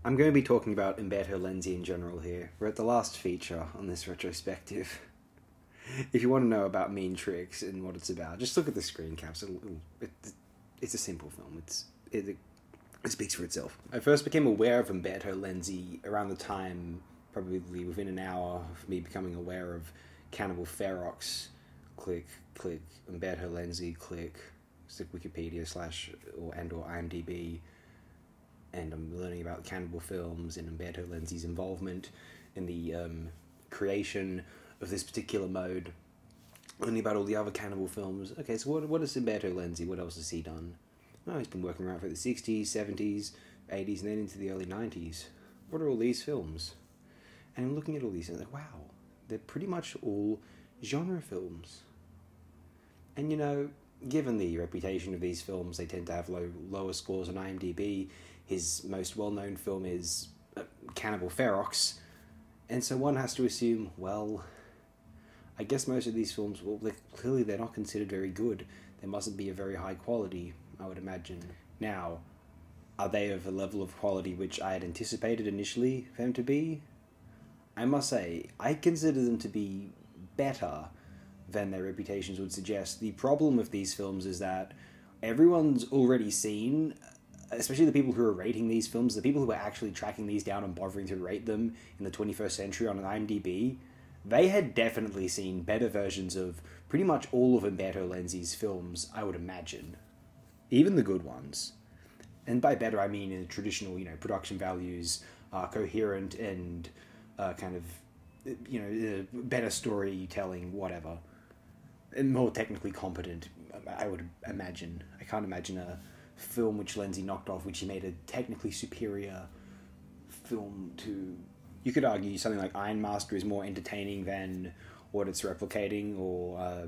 I'm going to be talking about Umberto Lenzi in general here. We're at the last feature on this retrospective. If you want to know about Mean Tricks and what it's about, just look at the screen caps. It's a simple film. It speaks for itself. I first became aware of Umberto Lenzi around the time, probably within an hour of me becoming aware of Cannibal FEROX. Click, Umberto Lenzi, click, stick Wikipedia / or IMDb. And I'm learning about cannibal films and Umberto Lenzi's involvement in the creation of this particular mode. Learning about all the other cannibal films. Okay, so what is Umberto Lenzi? What else has he done? Oh, he's been working around for the 60s, 70s, 80s, and then into the early 90s. What are all these films? And I'm looking at all these and I'm like, wow, they're pretty much all genre films. And you know, given the reputation of these films, they tend to have lower scores on IMDb. His most well-known film is Cannibal FEROX, and so one has to assume, well, I guess most of these films, well, they're not considered very good. They mustn't be of very high quality, I would imagine. Now, are they of a level of quality which I had anticipated initially for them to be? I must say, I consider them to be better than their reputations would suggest. The problem with these films is that everyone's already seen, especially the people who are rating these films, the people who are actually tracking these down and bothering to rate them in the 21st century on an IMDb, they had definitely seen better versions of pretty much all of Umberto Lenzi's films, I would imagine. Even the good ones. And by better, I mean in the traditional, production values, coherent and kind of, better storytelling, whatever. And more technically competent, I would imagine. I can't imagine a film which Lenzi knocked off, which he made a technically superior film to. You could argue something like Iron Master is more entertaining than what it's replicating, or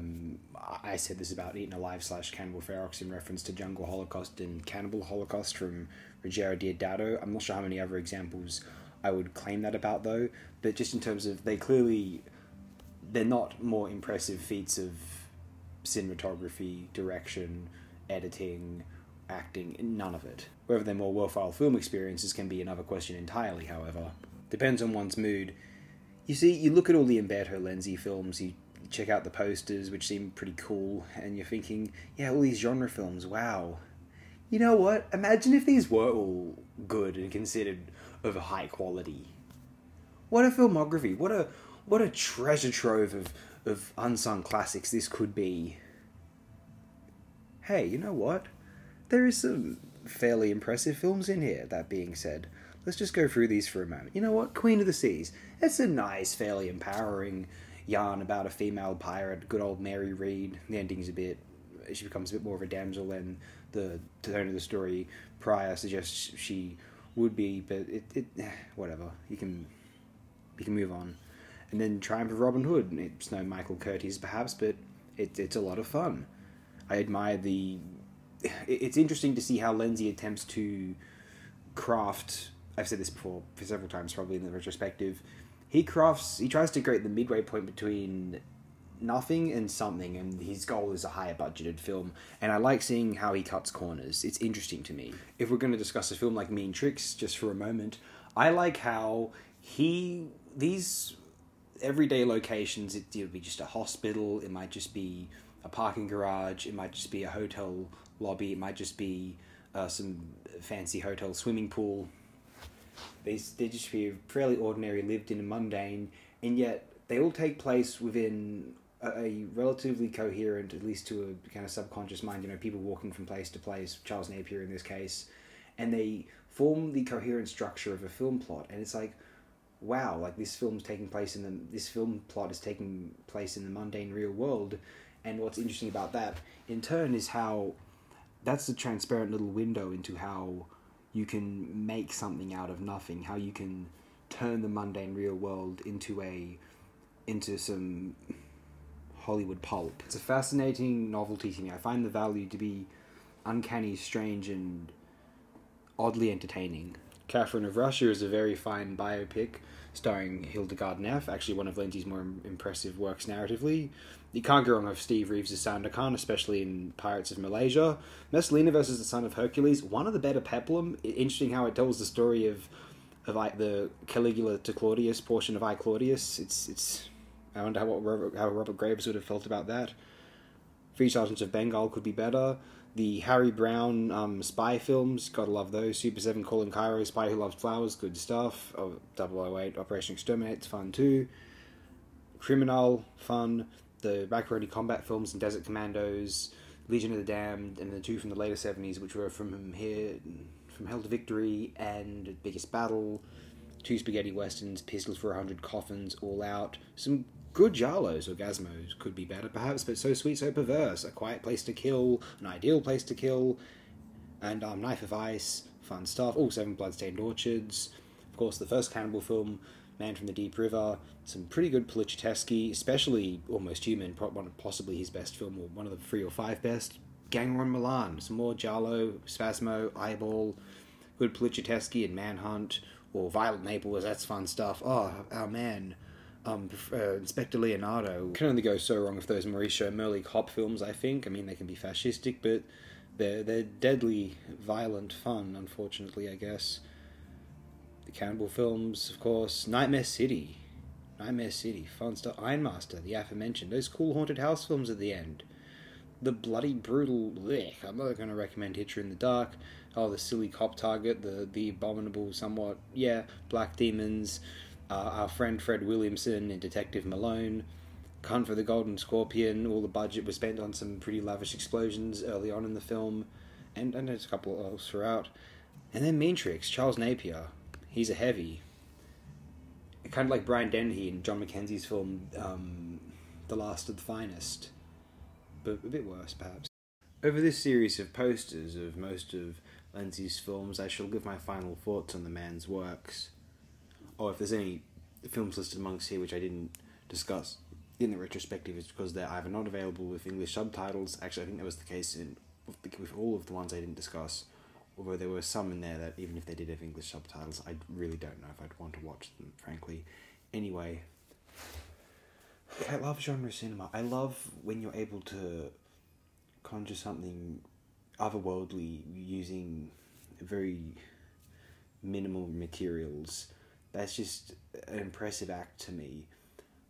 I said this about Eaten Alive / Cannibal FEROX in reference to Jungle Holocaust and Cannibal Holocaust from Ruggero Deodato. I'm not sure how many other examples I would claim that about, though, but just in terms of, they're not more impressive feats of cinematography, direction, editing, acting, none of it. Whether they're more worthwhile film experiences can be another question entirely, however. Depends on one's mood. You see, you look at all the Umberto Lenzi films, you check out the posters, which seem pretty cool, and you're thinking, yeah, all these genre films, wow. You know what? Imagine if these were all good and considered of a high quality. What a filmography, what a treasure trove of unsung classics this could be. Hey, you know what? There is some fairly impressive films in here, that being said. Let's just go through these for a moment. You know what? Queen of the Seas. It's a nice, fairly empowering yarn about a female pirate, good old Mary Read. The ending's she becomes a bit more of a damsel than the tone of the story prior suggests she would be, but whatever. You can move on. And then Triumph of Robin Hood. It's no Michael Curtiz, perhaps, but it's a lot of fun. I admire it's interesting to see how Lenzi attempts to craft. I've said this before for several times, probably in the retrospective. He tries to create the midway point between nothing and something, and his goal is a higher budgeted film. And I like seeing how he cuts corners. It's interesting to me. If we're going to discuss a film like Mean Tricks, just for a moment, I like how these everyday locations, it'll be just a hospital, it might just be a parking garage, it might just be a hotel lobby, it might just be some fancy hotel swimming pool. They just be fairly ordinary, lived in, and mundane, and yet they all take place within a relatively coherent, at least to a kind of subconscious mind, people walking from place to place, Charles Napier in this case, and they form the coherent structure of a film plot, and it's like, wow, like this film plot is taking place in the mundane real world. And what's interesting about that in turn is how that's a transparent little window into how you can make something out of nothing, how you can turn the mundane real world into some Hollywood pulp. It's a fascinating novelty to me. I find the value to be uncanny, strange, and oddly entertaining. Catherine of Russia is a very fine biopic starring Hildegard Neff, actually one of Lenzi's more impressive works narratively. You can't go wrong with Steve Reeves' Sandor Khan, especially in Pirates of Malaysia. Messalina versus the Son of Hercules, one of the better peplum. Interesting how it tells the story of the Caligula to Claudius portion of I Claudius. It's I wonder how Robert Graves would have felt about that. Three Sergeants of Bengal could be better. The Harry Brown spy films, gotta love those. Super 7 Colin Cairo, Spy Who Loves Flowers, good stuff. 008 Operation Exterminate's fun too. Criminal, fun. The Macaroni Combat films and Desert Commandos, Legion of the Damned, and the two from the later 70s, which were From Hell to Victory and Biggest Battle. Two spaghetti westerns, Pistols for 100, Coffins, All Out. Some good giallos or Gazmos could be better, perhaps, but So Sweet, So Perverse. A Quiet Place to Kill, An Ideal Place to Kill, and Knife of Ice. Fun stuff. Oh, Seven Bloodstained Orchards. Of course, the first cannibal film, Man from the Deep River. Some pretty good Polichiteschi, especially Almost Human, possibly his best film, or one of the 3 or 5 best. Ganger on Milan. Some more giallo, Spasmo, Eyeball, good Polichiteschi and Manhunt, or Violet Naples. That's fun stuff. Oh, our man. Inspector Leonardo. Can only go so wrong with those Mauricio Merli cop films, I think. I mean, they can be fascistic, but they're deadly violent fun, unfortunately, I guess. The cannibal films, of course. Nightmare City, fun stuff. Ironmaster, the aforementioned. Those cool haunted house films at the end. The bloody brutal, I'm not going to recommend Hitcher in the Dark. Oh, the silly cop target, the abominable somewhat, Black Demons. Our friend Fred Williamson in Detective Malone, Hunt for the Golden Scorpion. All the budget was spent on some pretty lavish explosions early on in the film, and there's a couple else throughout. And then Mean Tricks, Charles Napier. He's a heavy. Kind of like Brian Dennehy in John Mackenzie's film, The Last of the Finest, but a bit worse, perhaps. Over this series of posters of most of Lenzi's films, I shall give my final thoughts on the man's works. Or if there's any films listed amongst here which I didn't discuss in the retrospective, it's because they're either not available with English subtitles. Actually, I think that was the case with all of the ones I didn't discuss, although there were some in there that even if they did have English subtitles, I really don't know if I'd want to watch them, frankly. Anyway, I love genre cinema. I love when you're able to conjure something otherworldly using very minimal materials. That's just an impressive act to me.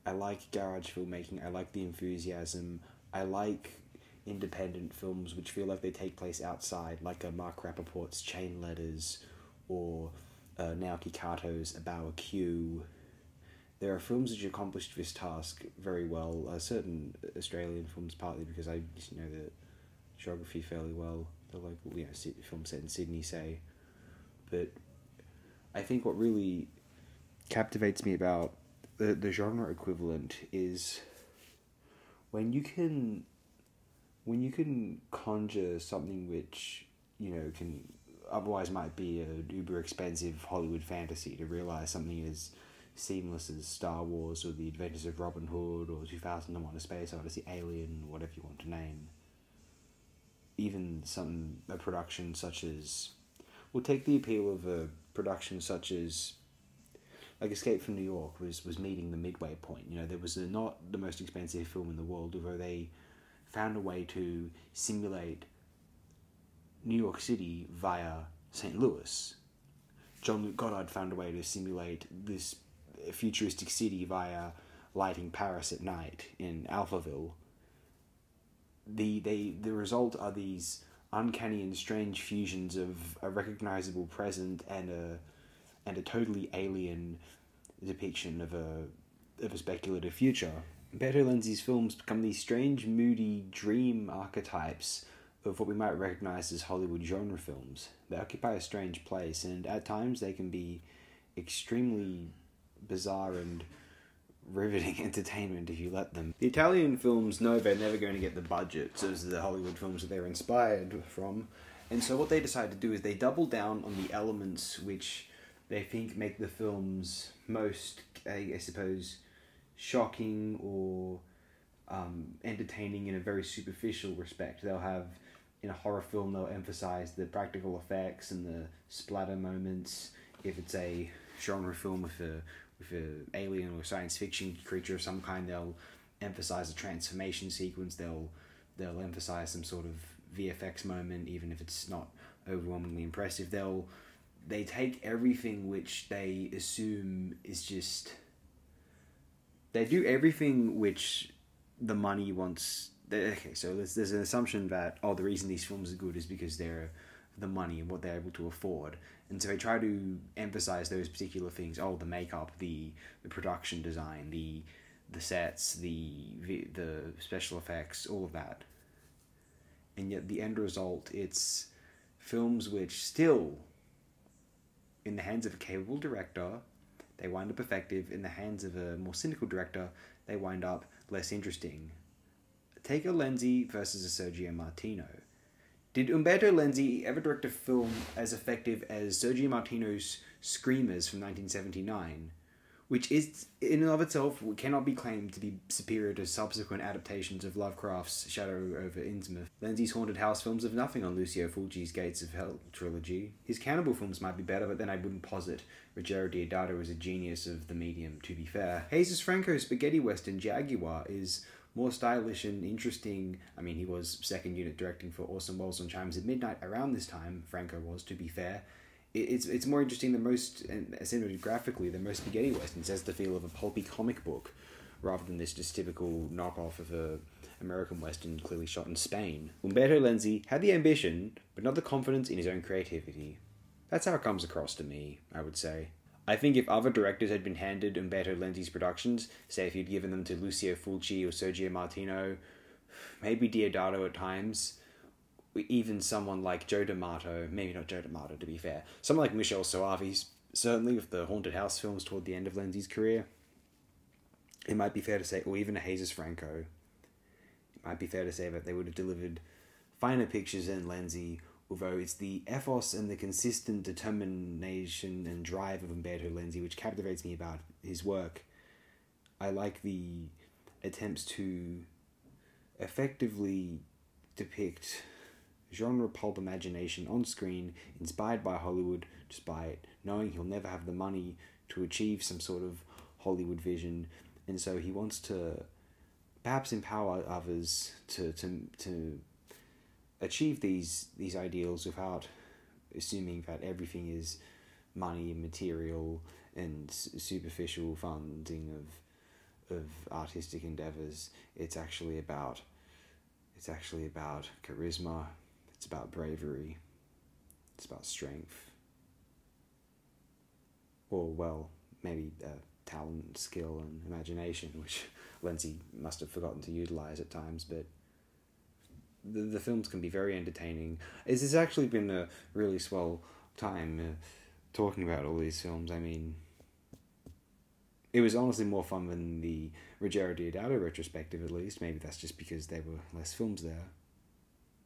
I like garage filmmaking. I like the enthusiasm. I like independent films which feel like they take place outside, like a Mark Rappaport's Chain Letters, or Naoki Kato's A Bow Q. There are films which accomplished this task very well. Certain Australian films, partly because I just know the geography fairly well. The local, film set in Sydney, say. But I think what really captivates me about the genre equivalent is when you can conjure something which can otherwise might be an uber expensive Hollywood fantasy, to realize something as seamless as Star Wars or The Adventures of Robin Hood or 2001: A Space Odyssey, Alien, whatever you want to name. Even a production such as, we'll take the appeal of a production such as like Escape from New York was meeting the midway point. There was not the most expensive film in the world, although they found a way to simulate New York City via St. Louis. Jean-Luc Godard found a way to simulate this futuristic city via lighting Paris at night in Alphaville. The result are these uncanny and strange fusions of a recognizable present and a totally alien depiction of a speculative future. Umberto Lenzi's films become these strange, moody dream archetypes of what we might recognize as Hollywood genre films. They occupy a strange place, and at times they can be extremely bizarre and riveting entertainment if you let them. The Italian films know they're never going to get the budgets as the Hollywood films that they're inspired from, and so what they decide to do is they double down on the elements which they think make the films most, I suppose, shocking or entertaining in a very superficial respect. They'll have, in a horror film, they'll emphasize the practical effects and the splatter moments. If it's a genre film with a alien or science fiction creature of some kind, they'll emphasize a transformation sequence. They'll emphasize some sort of VFX moment, even if it's not overwhelmingly impressive. They'll they take everything which they assume is just... They do everything which the money wants... Okay, so there's an assumption that, the reason these films are good is because they're the money and what they're able to afford. And so they try to emphasize those particular things. The makeup, the production design, the sets, the special effects, all of that. And yet the end result, it's films which still, in the hands of a capable director, they wind up effective. In the hands of a more cynical director, they wind up less interesting. Take a Lenzi versus a Sergio Martino. Did Umberto Lenzi ever direct a film as effective as Sergio Martino's Screamers from 1979, which is, in and of itself, cannot be claimed to be superior to subsequent adaptations of Lovecraft's Shadow over Innsmouth? Lenzi's haunted house films have nothing on Lucio Fulci's Gates of Hell trilogy. His cannibal films might be better, but then I wouldn't posit Ruggero Deodato as a genius of the medium, to be fair. Jesus Franco's spaghetti western Jaguar is more stylish and interesting. I mean, he was second unit directing for Orson Welles on Chimes at Midnight around this time, Franco was, to be fair. It's more interesting than most, and cinematographically, than most spaghetti westerns. It has the feel of a pulpy comic book, rather than this just typical knockoff of a American western clearly shot in Spain. Umberto Lenzi had the ambition, but not the confidence in his own creativity. That's how it comes across to me, I would say. I think if other directors had been handed Umberto Lenzi's productions, say if you'd given them to Lucio Fulci or Sergio Martino, maybe Deodato at times, even someone like Joe D'Amato, maybe not Joe D'Amato to be fair, someone like Michel Soavi, certainly with the haunted house films toward the end of Lenzi's career, it might be fair to say, or even a Jesus Franco, it might be fair to say that they would have delivered finer pictures than Lenzi, although it's the ethos and the consistent determination and drive of Umberto Lenzi which captivates me about his work. I like the attempts to effectively depict genre pulp imagination on screen, inspired by Hollywood, despite knowing he'll never have the money to achieve some sort of Hollywood vision, and so he wants to perhaps empower others to achieve these ideals without assuming that everything is money and material and superficial funding of artistic endeavors. It's actually about charisma. It's about bravery. It's about strength. Or, well, maybe talent, skill, and imagination, which Lenzi must have forgotten to utilize at times, but the films can be very entertaining. It's actually been a really swell time talking about all these films. I mean, it was honestly more fun than the Ruggero Deodato retrospective, at least. Maybe that's just because there were less films there.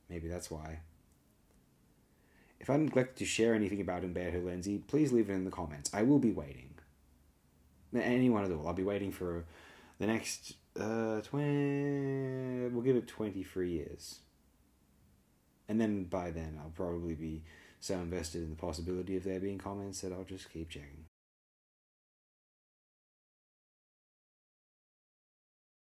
Maybe that's why. If I neglected to share anything about Umberto Lenzi, please leave it in the comments. I will be waiting. Anyone at all. I'll be waiting for the next, we'll give it 23 years. And then by then, I'll probably be so invested in the possibility of there being comments that I'll just keep checking.